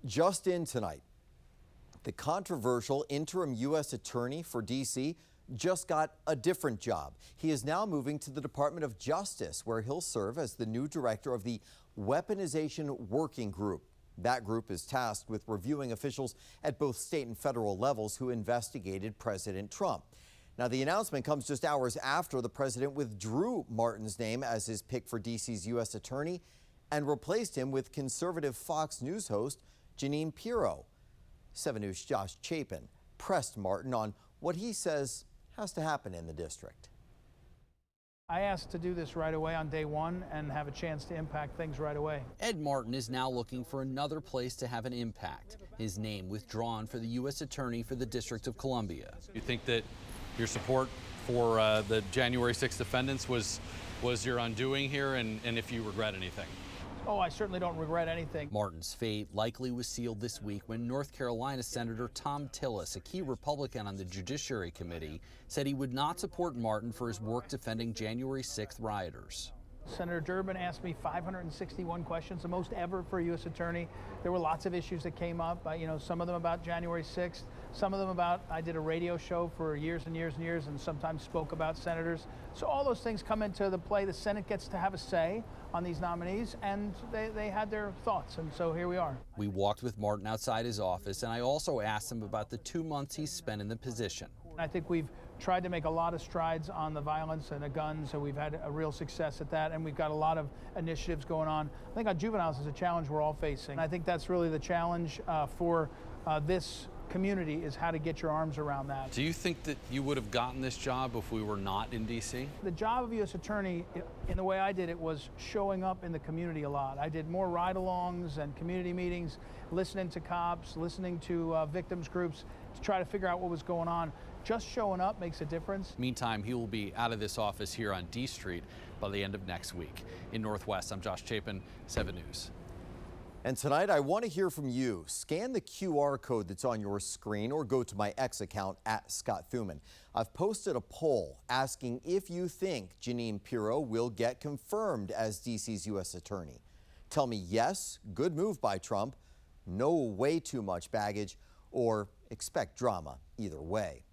Just in tonight, the controversial interim U.S. attorney for D.C. just got a different job. He is now moving to the Department of Justice, where he'll serve as the new director of the Weaponization Working Group. That group is tasked with reviewing officials at both state and federal levels who investigated President Trump. Now, the announcement comes just hours after the president withdrew Martin's name as his pick for D.C.'s U.S. attorney and replaced him with conservative Fox News host Jeanine Pirro. 7 News' Josh Chapin pressed Martin on what he says has to happen in the district. I asked to do this right away on day one and have a chance to impact things right away. Ed Martin is now looking for another place to have an impact. His name withdrawn for the U.S. Attorney for the District of Columbia. You think that your support for the January 6th defendants was your undoing here, and if you regret anything? Oh, I certainly don't regret anything. Martin's fate likely was sealed this week when North Carolina Senator Thom Tillis, a key Republican on the Judiciary Committee, said he would not support Martin for his work defending January 6th rioters. Senator Durbin asked me 561 questions, the most ever for a U.S. attorney. There were lots of issues that came up, some of them about January 6th, some of them about, I did a radio show for years and years and years and sometimes spoke about senators. So all those things come into the play. The Senate gets to have a say on these nominees, and they had their thoughts, and so here we are. We walked with Martin outside his office, and I also asked him about the 2 months he's spent in the position. I think we've tried to make a lot of strides on the violence and the guns, so we've had a real success at that, and we've got a lot of initiatives going on. I think on juveniles is a challenge we're all facing. I think that's really the challenge for this community, is how to get your arms around that. Do you think that you would have gotten this job if we were not in D.C.? The job of U.S. Attorney, in the way I did it, was showing up in the community a lot. I did more ride-alongs and community meetings, listening to cops, listening to victims groups to try to figure out what was going on. Just showing up makes a difference. Meantime, he will be out of this office here on D Street by the end of next week. In Northwest, I'm Josh Chapin, 7 News. And tonight, I want to hear from you. Scan the QR code that's on your screen or go to my X account @ScottThuman. I've posted a poll asking if you think Jeanine Pirro will get confirmed as D.C.'s U.S. attorney. Tell me yes, good move by Trump, no, way too much baggage, or expect drama either way.